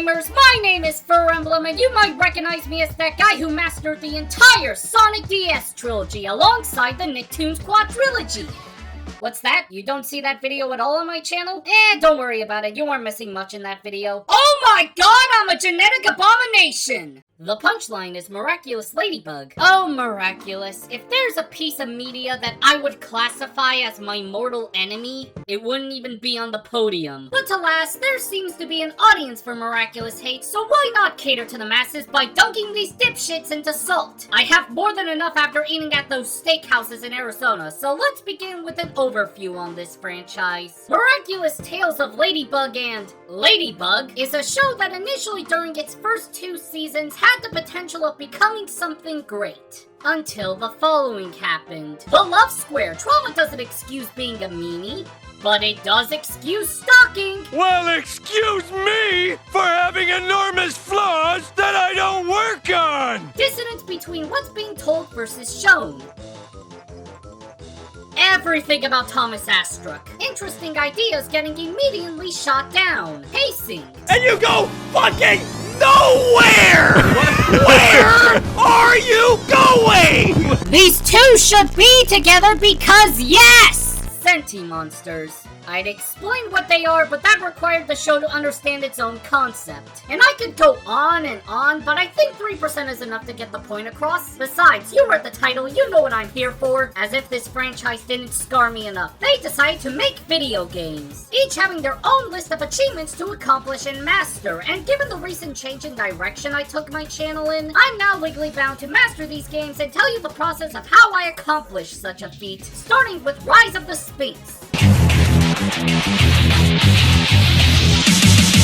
gamers, my name is Emblem, and you might recognize me as that guy who mastered the entire Sonic DS trilogy alongside the Nicktoons quadrilogy. What's that? You don't see that video at all on my channel? Don't worry about it, you weren't missing much in that video. Oh my god, I'm a genetic abomination! The punchline is Miraculous Ladybug. Oh, Miraculous, if there's a piece of media that I would classify as my mortal enemy, it wouldn't even be on the podium. But alas, there seems to be an audience for Miraculous hate, so why not cater to the masses by dunking these dipshits into salt? I have more than enough after eating at those steakhouses in Arizona, so let's begin with an overview on this franchise. Miraculous Tales of Ladybug and Ladybug is a show that initially during its first 2 seasons had the potential of becoming something great. Until the following happened. The love square. Trauma doesn't excuse being a meanie, but it does excuse stalking. Well, excuse me for having enormous flaws that I don't work on! Dissonance between what's being told versus shown. Everything about Thomas Astruck. Interesting ideas getting immediately shot down. Pacing. And you go fucking nowhere! Where are you going? These two should be together because yes! Senti monsters. I'd explain what they are, but that required the show to understand its own concept. And I could go on and on, but I think 3% is enough to get the point across. Besides, you read the title, you know what I'm here for. As if this franchise didn't scar me enough. They decided to make video games, each having their own list of achievements to accomplish and master. And given the recent change in direction I took my channel in, I'm now legally bound to master these games and tell you the process of how I accomplished such a feat, starting with Rise of the Sphinx.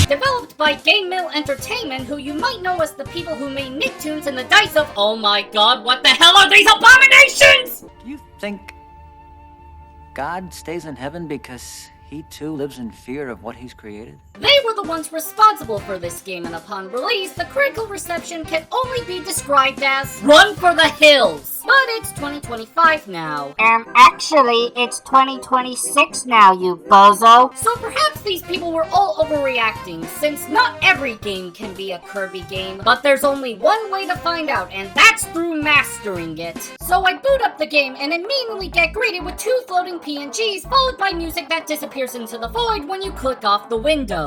Developed by Game Mill Entertainment, who you might know as the people who made Nicktoons and the Dice of— oh my god, what the hell are these abominations?! You think God stays in heaven because he too lives in fear of what he's created? They were the ones responsible for this game, and upon release, the critical reception can only be described as run for the hills. But it's 2025 now. Actually, it's 2026 now, you bozo. So perhaps these people were all overreacting, since not every game can be a Kirby game, but there's only one way to find out, and that's through mastering it. So I boot up the game and immediately get greeted with 2 floating PNGs, followed by music that disappears into the void when you click off the window.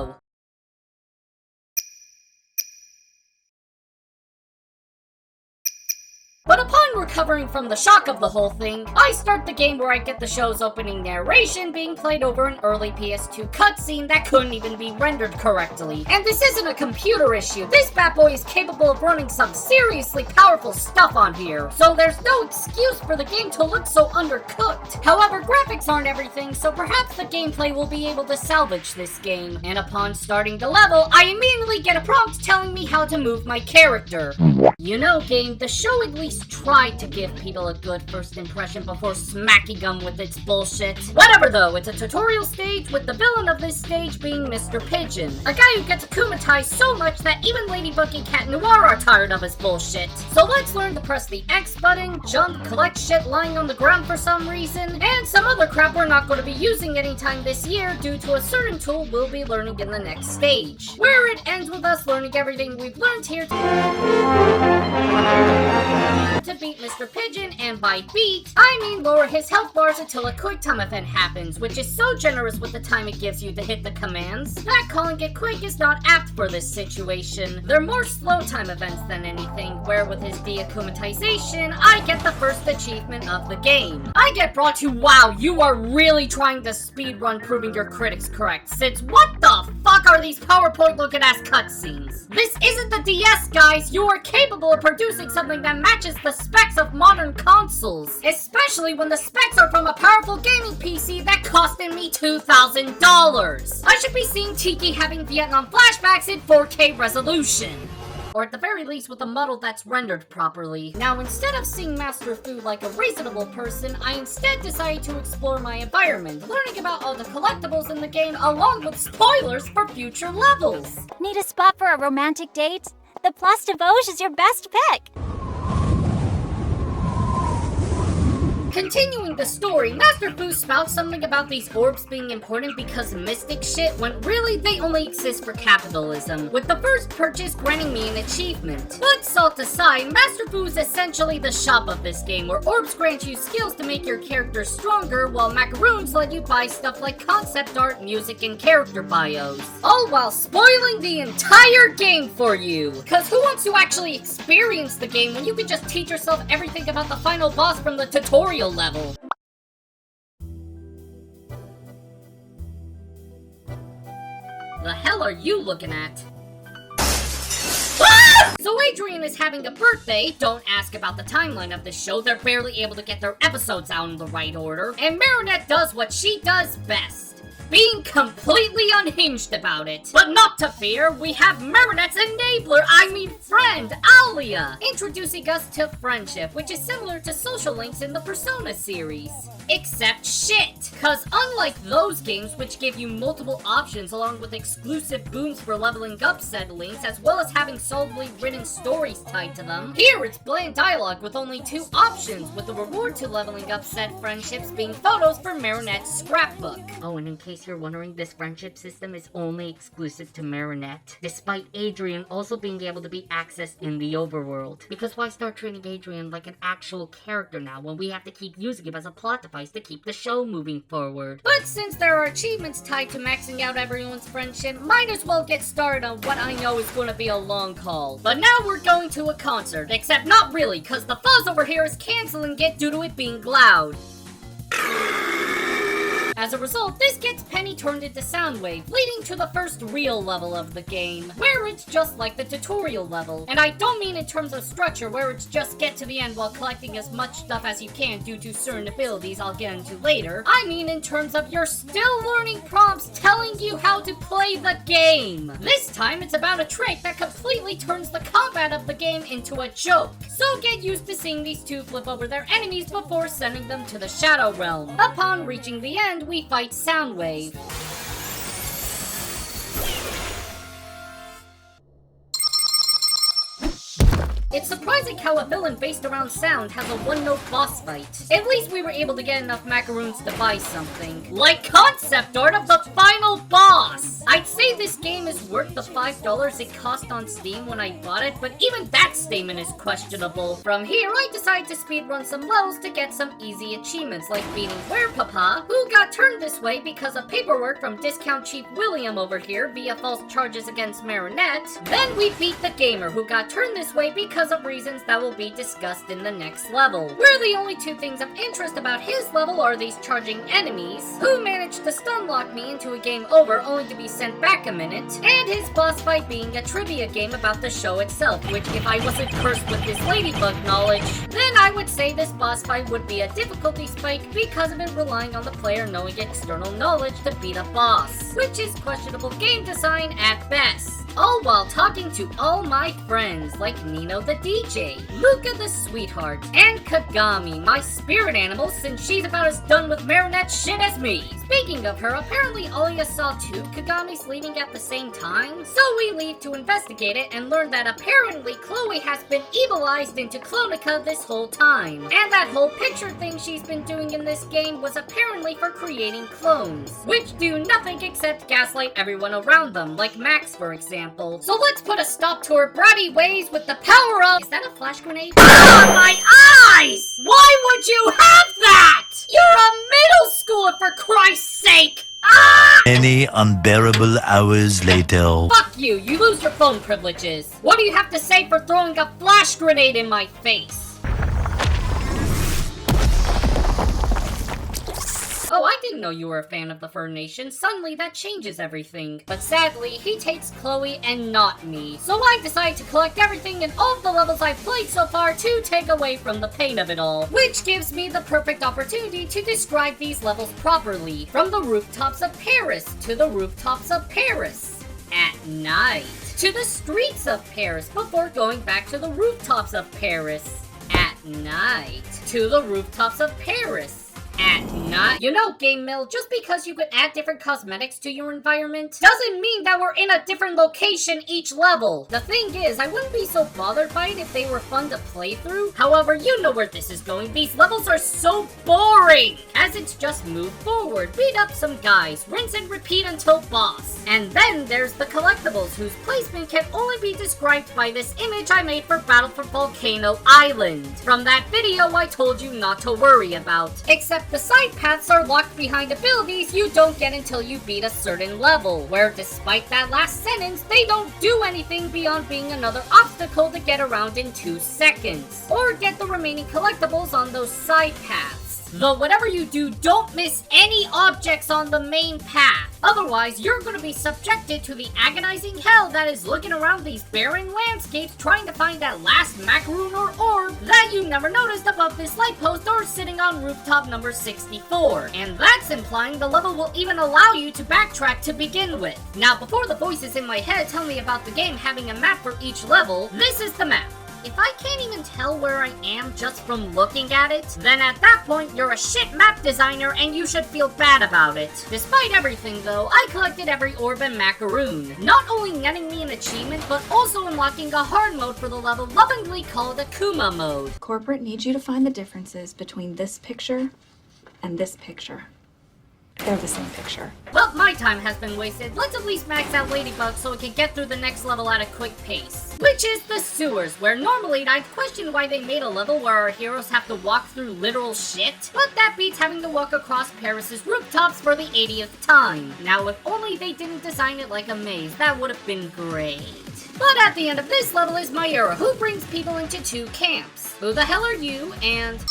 But upon recovering from the shock of the whole thing, I start the game where I get the show's opening narration being played over an early PS2 cutscene that couldn't even be rendered correctly. And this isn't a computer issue, this bad boy is capable of running some seriously powerful stuff on here, so there's no excuse for the game to look so undercooked. However, graphics aren't everything, so perhaps the gameplay will be able to salvage this game. And upon starting the level, I immediately get a prompt telling me how to move my character. You know, game, the show at least tried to give people a good first impression before smacking them with its bullshit. Whatever though, it's a tutorial stage with the villain of this stage being Mr. Pigeon, a guy who gets akumatized so much that even Ladybug and Cat Noir are tired of his bullshit. So let's learn to press the X button, jump, collect shit lying on the ground for some reason, and some other crap we're not going to be using anytime this year due to a certain tool we'll be learning in the next stage, where it ends with us learning everything we've learned here to beat Mr. Pigeon, and by beat, I mean lower his health bars until a quick time event happens, which is so generous with the time it gives you to hit the commands that calling it quick is not apt for this situation. They're more slow time events than anything, where with his deakumatization, I get the first achievement of the game. I get brought to, wow, you are really trying to speedrun proving your critics correct, since what the fuck are these PowerPoint looking ass cutscenes? This isn't the DS, guys, you are capable of producing something that matches the specs of modern consoles, especially when the specs are from a powerful gaming PC that costed me $2,000. I should be seeing Tiki having Vietnam flashbacks in 4K resolution. Or at the very least with a model that's rendered properly. Now, instead of seeing Master Food like a reasonable person, I instead decided to explore my environment, learning about all the collectibles in the game along with spoilers for future levels. Need a spot for a romantic date? The Place de Vosges is your best pick. Continuing the story, Master Fu spouts something about these orbs being important because mystic shit, when really they only exist for capitalism, with the first purchase granting me an achievement. But salt aside, Master Fu is essentially the shop of this game, where orbs grant you skills to make your character stronger, while macaroons let you buy stuff like concept art, music, and character bios. All while spoiling the entire game for you! Cause who wants to actually experience the game when you can just teach yourself everything about the final boss from the tutorial level? The hell are you looking at? Ah! So Adrian is having a birthday. Don't ask about the timeline of this show, they're barely able to get their episodes out in the right order. And Marinette does what she does best. Being completely unhinged about it. But not to fear, we have Marinette's friend, Alia, introducing us to friendship, which is similar to social links in the Persona series. Except shit! Cause unlike those games which give you multiple options along with exclusive booms for leveling up said links, as well as having solidly written stories tied to them, here it's bland dialogue with only 2 options, with the reward to leveling up said friendships being photos for Marinette's scrapbook. Oh, and in case you're wondering, this friendship system is only exclusive to Marinette, despite Adrian also being able to be accessed in the overworld. Because why start treating Adrian like an actual character now when we have to keep using him as a plot device to keep the show moving forward? But since there are achievements tied to maxing out everyone's friendship, might as well get started on what I know is going to be a long haul. But now we're going to a concert, except not really, cause the fuzz over here is canceling it due to it being loud. As a result, this gets Penny turned into Soundwave, leading to the first real level of the game, where it's just like the tutorial level. And I don't mean in terms of structure, where it's just get to the end while collecting as much stuff as you can due to certain abilities I'll get into later. I mean in terms of you're still learning prompts telling you how to play the game. This time, it's about a trick that completely turns the combat of the game into a joke. So get used to seeing these 2 flip over their enemies before sending them to the Shadow Realm. Upon reaching the end, we fight Soundwave. It's surprising how a villain based around sound has a one-note boss fight. At least we were able to get enough macaroons to buy something. Like concept art of the final boss! I'd say this game is worth the $5 it cost on Steam when I bought it, but even that statement is questionable. From here, I decided to speedrun some levels to get some easy achievements, like beating Where Papa, who got turned this way because of paperwork from Discount Chief William over here via false charges against Marinette. Then we beat the Gamer, who got turned this way because of reasons that will be discussed in the next level, where the only 2 things of interest about his level are these charging enemies, who managed to stun lock me into a game over only to be sent back a minute, and his boss fight being a trivia game about the show itself, which if I wasn't cursed with this ladybug knowledge, then I would say this boss fight would be a difficulty spike because of it relying on the player knowing external knowledge to beat a boss, which is questionable game design at best. All while talking to all my friends like Nino the DJ, Luca the sweetheart, and Kagami, my spirit animal, since she's about as done with Marinette shit as me. Speaking of her, apparently Alia saw 2 Kagamis leaving at the same time, so we leave to investigate it and learn that apparently Chloe has been evilized into Clonica this whole time. And that whole picture thing she's been doing in this game was apparently for creating clones, which do nothing except gaslight everyone around them, like Max for example. So let's put a stop to her bratty ways with the power of— Is that a flash grenade? Ah, my eyes! Why would you have that? You're a middle schooler, for Christ's sake! Ah! Many unbearable hours later. Fuck you, you lose your phone privileges. What do you have to say for throwing a flash grenade in my face? Oh, I didn't know you were a fan of the Fur Nation. Suddenly, that changes everything. But sadly, he takes Chloe and not me. So I decide to collect everything in all of the levels I've played so far to take away from the pain of it all. Which gives me the perfect opportunity to describe these levels properly. From the rooftops of Paris to the rooftops of Paris at night. To the streets of Paris before going back to the rooftops of Paris at night. To the rooftops of Paris at night. You know, Game Mill, just because you could add different cosmetics to your environment doesn't mean that we're in a different location each level. The thing is, I wouldn't be so bothered by it if they were fun to play through. However, you know where this is going. These levels are so boring, as it's just move forward, beat up some guys, rinse and repeat until boss. And then there's the collectibles, whose placement can only be described by this image I made for Battle for Volcano Island, from that video I told you not to worry about. Except the side paths are locked behind abilities you don't get until you beat a certain level, where despite that last sentence, they don't do anything beyond being another obstacle to get around in 2 seconds, or get the remaining collectibles on those side paths. Though whatever you do, don't miss any objects on the main path. Otherwise, you're going to be subjected to the agonizing hell that is looking around these barren landscapes trying to find that last macaroon or orb that you never noticed above this light post or sitting on rooftop number 64. And that's implying the level will even allow you to backtrack to begin with. Now, before the voices in my head tell me about the game having a map for each level, this is the map. If I can't even tell where I am just from looking at it, then at that point you're a shit map designer and you should feel bad about it. Despite everything though, I collected every orb and macaroon, not only netting me an achievement, but also unlocking a hard mode for the level lovingly called Akuma mode. Corporate needs you to find the differences between this picture and this picture. They're the same picture. Well, my time has been wasted. Let's at least max out Ladybug so we can get through the next level at a quick pace. Which is the sewers, where normally I'd question why they made a level where our heroes have to walk through literal shit, but that beats having to walk across Paris's rooftops for the 80th time. Now, if only they didn't design it like a maze, that would have been great. But at the end of this level is Myra, who brings people into 2 camps. Who the hell are you, and...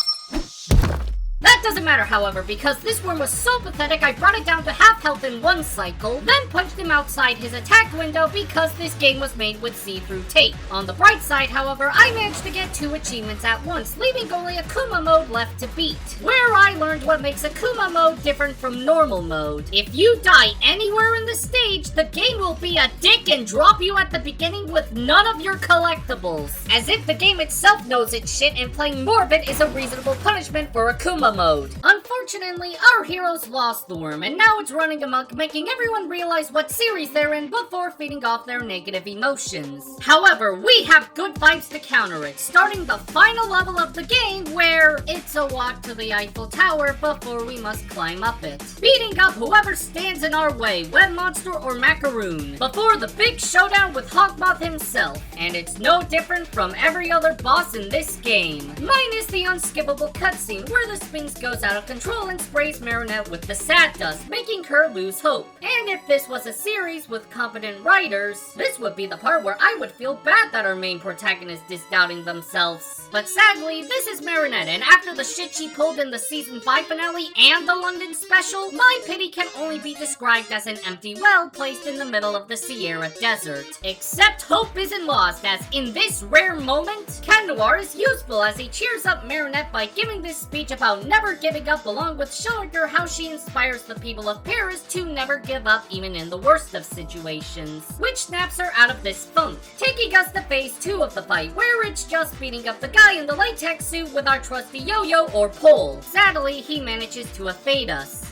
That doesn't matter, however, because this worm was so pathetic I brought it down to half health in 1 cycle, then punched him outside his attack window because this game was made with see-through tape. On the bright side, however, I managed to get 2 achievements at once, leaving only Akuma mode left to beat, where I learned what makes Akuma mode different from normal mode. If you die anywhere in the stage, the game will be a dick and drop you at the beginning with none of your collectibles. As if the game itself knows its shit and playing morbid is a reasonable punishment for Akuma mode. Unfortunately, our heroes lost the worm, and now it's running amok, making everyone realize what series they're in before feeding off their negative emotions. However, we have good vibes to counter it, starting the final level of the game where it's a walk to the Eiffel Tower before we must climb up it, beating up whoever stands in our way, web monster or macaroon, before the big showdown with Hawkmoth himself. And it's no different from every other boss in this game, minus the unskippable cutscene where the sphinx goes out of control and sprays Marinette with the sad dust, making her lose hope. And if this was a series with competent writers, this would be the part where I would feel bad that our main protagonist is doubting themselves. But sadly, this is Marinette, and after the shit she pulled in the season 5 finale and the London special, my pity can only be described as an empty well placed in the middle of the Sierra Desert. Except hope isn't lost, as in this rare moment, Cat Noir is useful as he cheers up Marinette by giving this speech about never giving up, along with showing her how she inspires the people of Paris to never give up even in the worst of situations, which snaps her out of this funk, taking us to phase 2 of the fight, where it's just beating up the guy in the latex suit with our trusty yo-yo or pole. Sadly, he manages to evade us.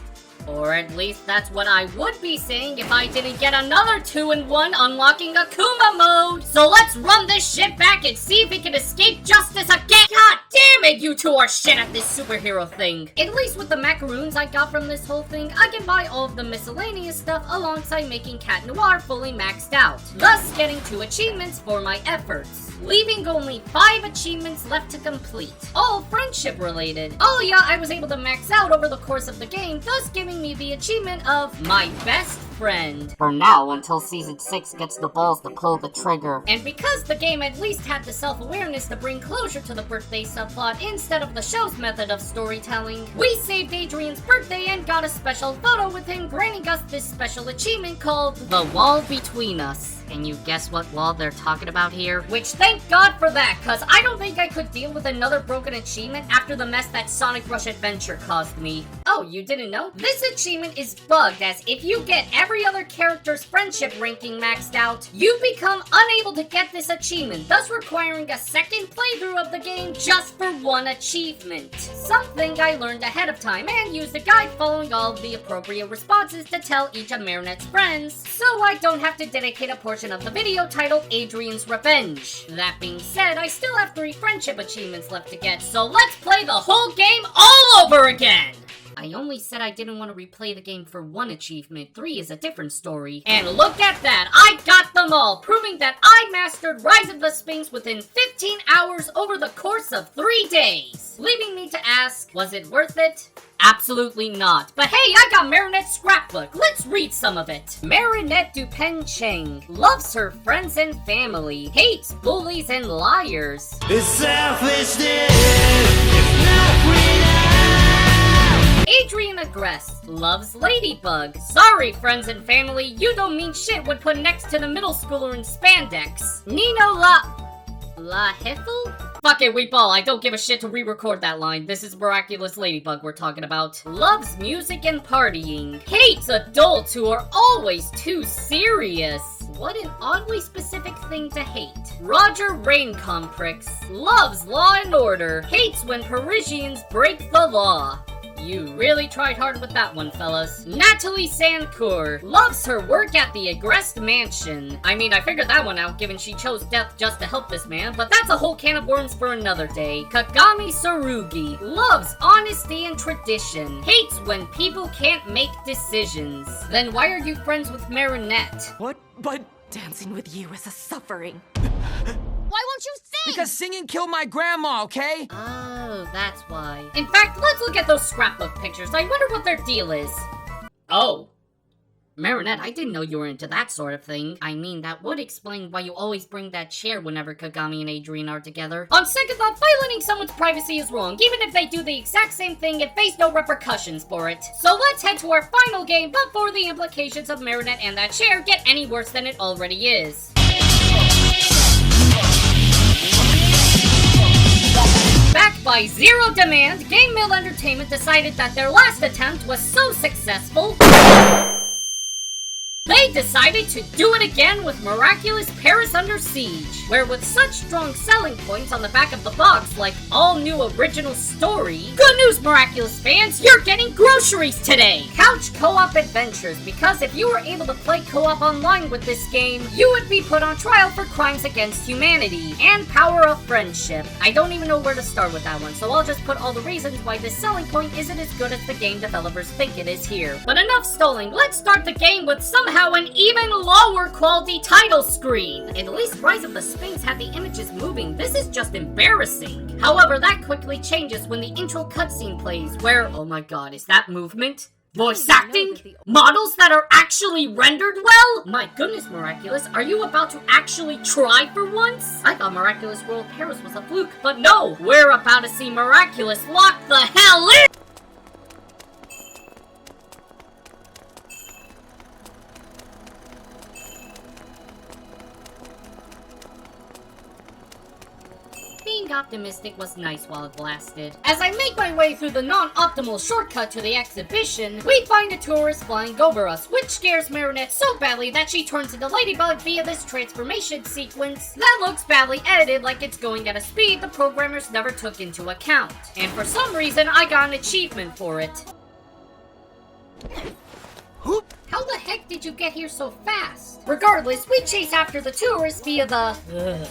Or at least that's what I would be saying if I didn't get another 2-in-1 unlocking Akuma mode. So let's run this shit back and see if it can escape justice again. God damn it, you two are shit at this superhero thing. At least with the macaroons I got from this whole thing, I can buy all of the miscellaneous stuff alongside making Cat Noir fully maxed out, thus getting 2 achievements for my efforts, leaving only 5 achievements left to complete, all friendship related. Oh yeah, I was able to max out over the course of the game, thus giving me the achievement of my best friend. For now, until Season 6 gets the balls to pull the trigger. And because the game at least had the self-awareness to bring closure to the birthday subplot instead of the show's method of storytelling, we saved Adrian's birthday and got a special photo with him, granting us this special achievement called The Wall Between Us. Can you guess what law they're talking about here? Which, thank God for that, cause I don't think I could deal with another broken achievement after the mess that Sonic Rush Adventure caused me. Oh, you didn't know? This achievement is bugged, as if you get every other character's friendship ranking maxed out, you become unable to get this achievement, thus requiring a second playthrough of the game just for one achievement. Something I learned ahead of time and used a guide following all of the appropriate responses to tell each of Marinette's friends, so I don't have to dedicate a portion of the video titled Adrian's Revenge. That being said, I still have 3 friendship achievements left to get, so let's play the whole game all over again! I only said I didn't want to replay the game for 1 achievement. 3 is a different story. And look at that! I got them all, proving that I mastered Rise of the Sphinx within 15 hours over the course of 3 days. Leaving me to ask, was it worth it? Absolutely not. But hey, I got Marinette's scrapbook. Let's read some of it. Marinette Dupen Cheng loves her friends and family, hates bullies and liars. It's selfishness. It's not freedom. Adrian Agrest loves Ladybug. Sorry, friends and family, you don't mean shit when put next to the middle schooler in spandex. Nino La Heffel? Fuck it, we ball. I don't give a shit to re-record that line. This is Miraculous Ladybug we're talking about. Loves music and partying. Hates adults who are always too serious. What an oddly specific thing to hate. Roger Raincomprix loves Law and Order. Hates when Parisians break the law. You really tried hard with that one, fellas. Natalie Sancour loves her work at the Agrest Mansion. I mean, I figured that one out given she chose death just to help this man, but that's a whole can of worms for another day. Kagami Sarugi loves honesty and tradition. Hates when people can't make decisions. Then why are you friends with Marinette? What? But dancing with you is a suffering. Why won't you sing? Because singing killed my grandma, okay? Oh, that's why. In fact, let's look at those scrapbook pictures. I wonder what their deal is. Oh. Marinette, I didn't know you were into that sort of thing. I mean, that would explain why you always bring that chair whenever Kagami and Adrian are together. On second thought, violating someone's privacy is wrong, even if they do the exact same thing and face no repercussions for it. So let's head to our final game before the implications of Marinette and that chair get any worse than it already is. Backed by zero demand, Game Mill Entertainment decided that their last attempt was so successful, they decided to do it again with Miraculous Paris Under Siege, where with such strong selling points on the back of the box like all new original story, good news Miraculous fans, you're getting groceries today! Couch co-op adventures, because if you were able to play co-op online with this game, you would be put on trial for crimes against humanity and power of friendship. I don't even know where to start with that one, so I'll just put all the reasons why this selling point isn't as good as the game developers think it is here. But enough stalling, let's start the game with somehow an even lower quality title screen. At least Rise of the Sphinx had the images moving. This is just embarrassing. However, that quickly changes when the intro cutscene plays, where, oh my god, is that movement? Voice acting? Models that are actually rendered well? My goodness, Miraculous, are you about to actually try for once? I thought Miraculous World Paris was a fluke, but no, we're about to see Miraculous lock the hell in! Being optimistic was nice while it lasted. As I make my way through the non-optimal shortcut to the exhibition, we find a tourist flying over us, which scares Marinette so badly that she turns into Ladybug via this transformation sequence that looks badly edited like it's going at a speed the programmers never took into account. And for some reason, I got an achievement for it. How the heck did you get here so fast? Regardless, we chase after the tourists via the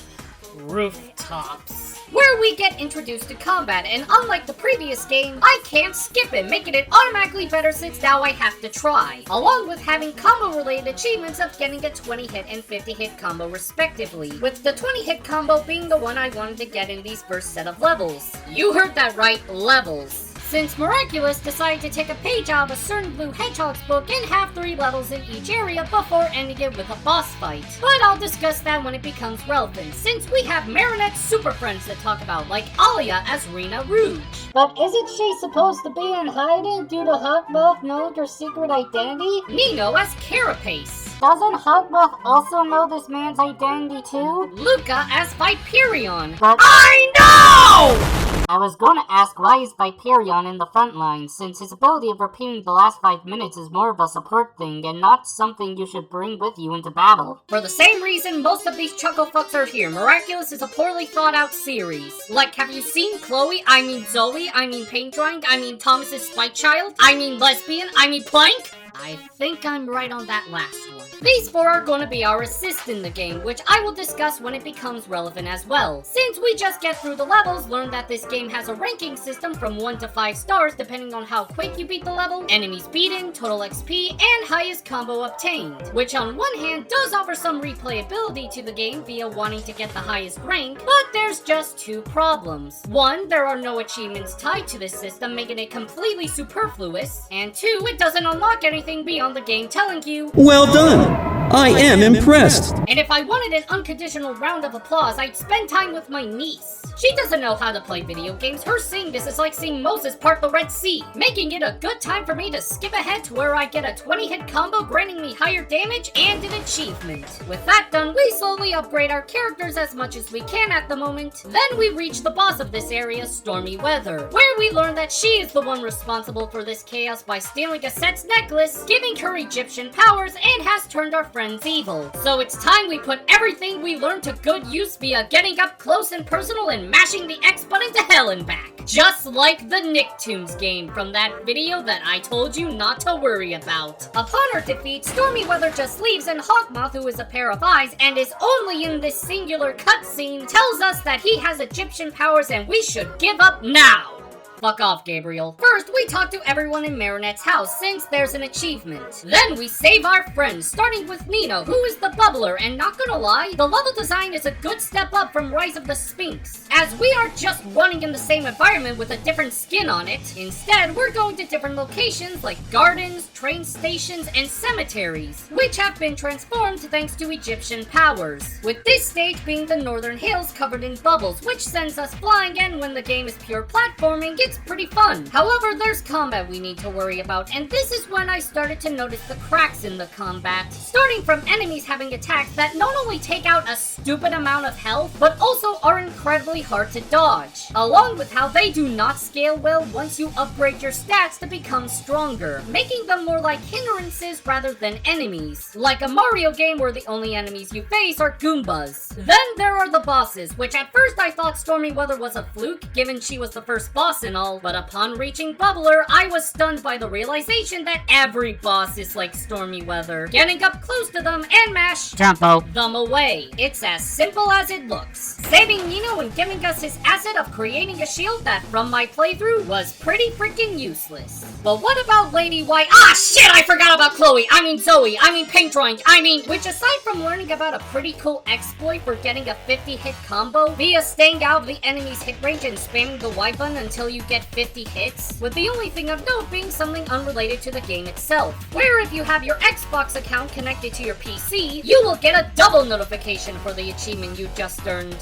rooftops, where we get introduced to combat, and unlike the previous game, I can't skip it, making it automatically better since now I have to try, along with having combo-related achievements of getting a 20-hit and 50-hit combo respectively, with the 20-hit combo being the one I wanted to get in these first set of levels. You heard that right, levels. Since Miraculous decided to take a page out of a certain Blue Hedgehog's book and have 3 levels in each area before ending it with a boss fight. But I'll discuss that when it becomes relevant, since we have Marinette's super friends to talk about, like Alia as Rena Rouge. But isn't she supposed to be in hiding due to Hawk both knowing her secret identity? Nino as Carapace. Doesn't Hugbuff also know this man's identity too? Luca as Viperion. But I know! I was gonna ask why is Viperion in the front line, since his ability of repeating the last 5 minutes is more of a support thing and not something you should bring with you into battle. For the same reason most of these chucklefucks are here, Miraculous is a poorly thought out series. Like, have you seen Chloe? I mean Zoe? I mean Paint Drying? I mean Thomas's Spite Child? I mean Lesbian? I mean Plank? I think I'm right on that last one. These 4 are going to be our assists in the game, which I will discuss when it becomes relevant as well. Since we just get through the levels, learn that this game has a ranking system from 1 to 5 stars depending on how quick you beat the level, enemies beaten, total XP, and highest combo obtained. Which on one hand does offer some replayability to the game via wanting to get the highest rank, but there's just 2 problems. 1, there are no achievements tied to this system, making it completely superfluous, and 2, it doesn't unlock anything beyond the game telling you, well done! I am impressed! And if I wanted an unconditional round of applause, I'd spend time with my niece. She doesn't know how to play video games. Her seeing this is like seeing Moses part the Red Sea, making it a good time for me to skip ahead to where I get a 20-hit combo granting me higher damage and an achievement. With that done, we slowly upgrade our characters as much as we can at the moment. Then we reach the boss of this area, Stormy Weather, where we learn that she is the one responsible for this chaos by stealing a set's necklace, giving her Egyptian powers, and has turned our friends evil. So it's time we put everything we learned to good use via getting up close and personal and mashing the X button to hell and back. Just like the Nicktoons game from that video that I told you not to worry about. Upon her defeat, Stormy Weather just leaves and Hawkmoth, who is a pair of eyes and is only in this singular cutscene, tells us that he has Egyptian powers and we should give up now. Fuck off, Gabriel. First, we talk to everyone in Marinette's house, since there's an achievement. Then we save our friends, starting with Nino, who is the bubbler, and not gonna lie, the level design is a good step up from Rise of the Sphinx, as we are just running in the same environment with a different skin on it. Instead, we're going to different locations like gardens, train stations, and cemeteries, which have been transformed thanks to Egyptian powers, with this stage being the northern hills covered in bubbles, which sends us flying, and when the game is pure platforming, it's pretty fun. However, there's combat we need to worry about, and this is when I started to notice the cracks in the combat, starting from enemies having attacks that not only take out a stupid amount of health, but also are incredibly hard to dodge, along with how they do not scale well once you upgrade your stats to become stronger, making them more like hindrances rather than enemies, like a Mario game where the only enemies you face are Goombas. Then there are the bosses, which at first I thought Stormy Weather was a fluke, given she was the first boss and all, but upon reaching Bubbler, I was stunned by the realization that every boss is like Stormy Weather, getting up close to them and mash them away. It's as simple as it looks, saving Nino and giving us his asset of creating a shield that, from my playthrough, was pretty freaking useless. But what about Lady White? Ah shit, I forgot about Chloe! I mean Zoe! I mean Paint Drying! Which aside from learning about a pretty cool exploit for getting a 50-hit combo via staying out of the enemy's hit range and spamming the Y button until you get 50 hits, with the only thing of note being something unrelated to the game itself, where if you have your Xbox account connected to your PC, you will get a double notification for the achievement you just earned.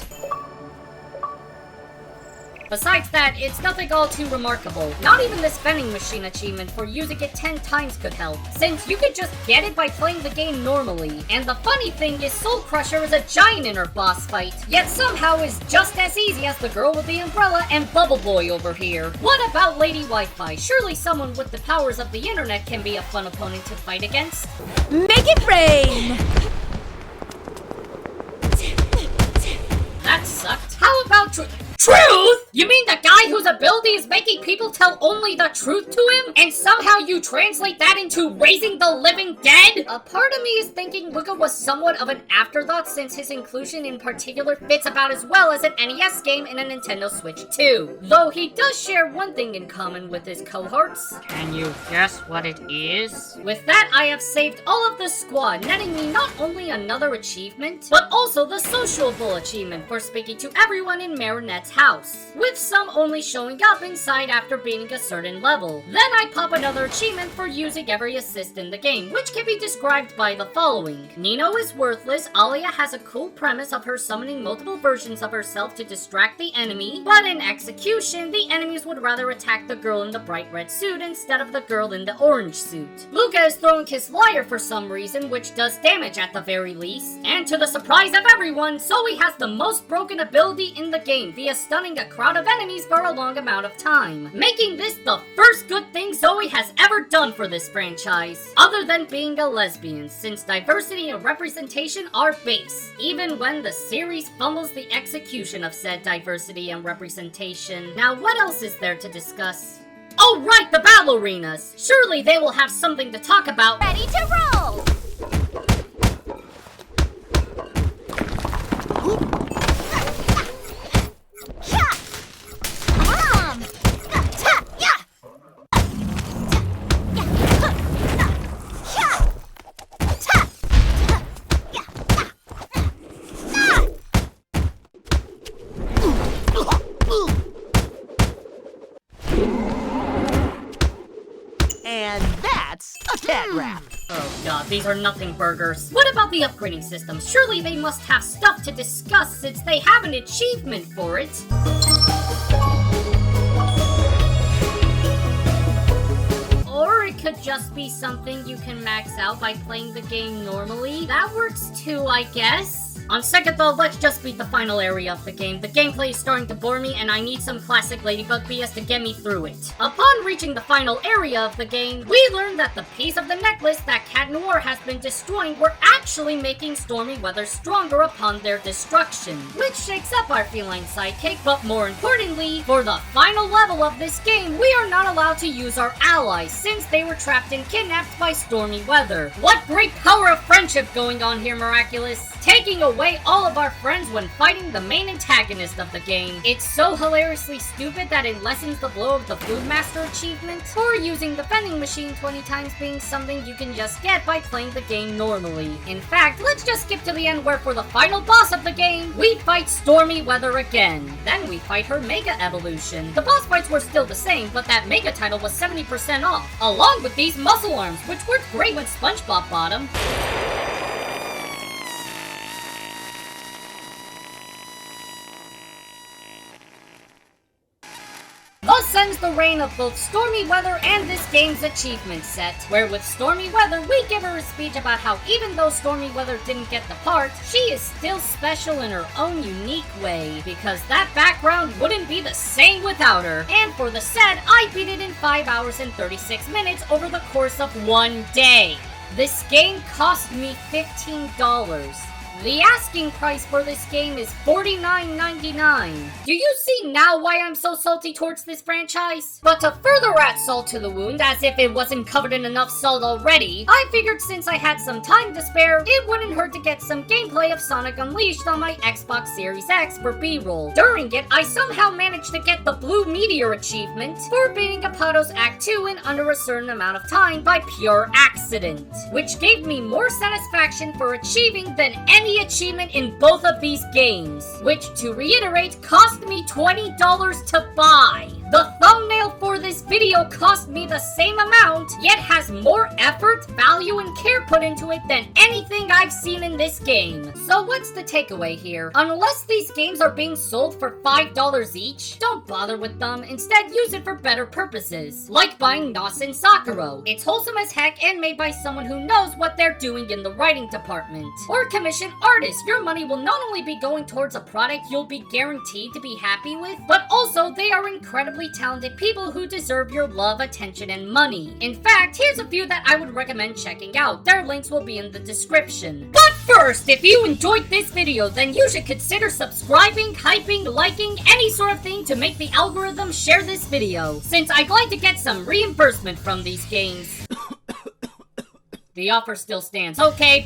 Besides that, it's nothing all too remarkable. Not even this vending machine achievement for using it 10 times could help, since you could just get it by playing the game normally. And the funny thing is Soul Crusher is a giant in her boss fight, yet somehow is just as easy as the girl with the umbrella and Bubble Boy over here. What about Lady Wi-Fi? Surely someone with the powers of the internet can be a fun opponent to fight against. Make it rain! That sucked. How about Truth? You mean the guy whose ability is making people tell only the truth to him? And somehow you translate that into raising the living dead? A part of me is thinking Luca was somewhat of an afterthought, since his inclusion in particular fits about as well as an NES game in a Nintendo Switch 2. Though he does share one thing in common with his cohorts. Can you guess what it is? With that, I have saved all of the squad, netting me not only another achievement, but also the sociable achievement for speaking to everyone in Marinette's house, with some only showing up inside after beating a certain level. Then I pop another achievement for using every assist in the game, which can be described by the following. Nino is worthless, Alia has a cool premise of her summoning multiple versions of herself to distract the enemy, but in execution, the enemies would rather attack the girl in the bright red suit instead of the girl in the orange suit. Luca is throwing his lyre for some reason, which does damage at the very least, and to the surprise of everyone, Zoe has the most broken ability in the game via stunning a crowd of enemies for a long amount of time, making this the first good thing Zoe has ever done for this franchise, other than being a lesbian, since diversity and representation are base, even when the series fumbles the execution of said diversity and representation. Now what else is there to discuss? Oh right, the battle arenas! Surely they will have something to talk about. Ready to roll! And that's a cat wrap. Oh god, these are nothing burgers. What about the upgrading systems? Surely they must have stuff to discuss since they have an achievement for it. Or it could just be something you can max out by playing the game normally. That works too, I guess. On second thought, let's just beat the final area of the game. The gameplay is starting to bore me and I need some classic Ladybug BS to get me through it. Upon reaching the final area of the game, we learned that the piece of the necklace that Cat Noir has been destroying were actually making Stormy Weather stronger upon their destruction, which shakes up our feline sidekick, but more importantly, for the final level of this game, we are not allowed to use our allies since they were trapped and kidnapped by Stormy Weather. What great power of friendship going on here, Miraculous! Taking away all of our friends when fighting the main antagonist of the game. It's so hilariously stupid that it lessens the blow of the Food Master achievement, or using the vending machine 20 times being something you can just get by playing the game normally. In fact, let's just skip to the end where for the final boss of the game, we fight Stormy Weather again. Then we fight her Mega Evolution. The boss fights were still the same, but that Mega title was 70% off, along with these muscle arms, which worked great when SpongeBob bought them. Thus ends the reign of both Stormy Weather and this game's achievement set, where with Stormy Weather, we give her a speech about how even though Stormy Weather didn't get the part, she is still special in her own unique way, because that background wouldn't be the same without her. And for the set, I beat it in 5 hours and 36 minutes over the course of one day. This game cost me $15. The asking price for this game is $49.99. Do you see now why I'm so salty towards this franchise? But to further add salt to the wound, as if it wasn't covered in enough salt already, I figured since I had some time to spare, it wouldn't hurt to get some gameplay of Sonic Unleashed on my Xbox Series X for B-roll. During it, I somehow managed to get the Blue Meteor achievement for beating Apato's Act 2 in under a certain amount of time by pure accident, which gave me more satisfaction for achieving than any achievement in both of these games, which, to reiterate, cost me $20 to buy. The thumbnail for this video cost me the same amount, yet has more effort, value, and care put into it than anything I've seen in this game. So what's the takeaway here? Unless these games are being sold for $5 each, don't bother with them. Instead, use it for better purposes, like buying Nasen Sakuro. It's wholesome as heck and made by someone who knows what they're doing in the writing department. Or commission artists. Your money will not only be going towards a product you'll be guaranteed to be happy with, but also they are incredibly talented people who deserve your love, attention, and money. In fact, here's a few that I would recommend checking out. Their links will be in the description. But first, if you enjoyed this video, then you should consider subscribing, hyping, liking, any sort of thing to make the algorithm share this video, since I'd like to get some reimbursement from these games. The offer still stands. Okay.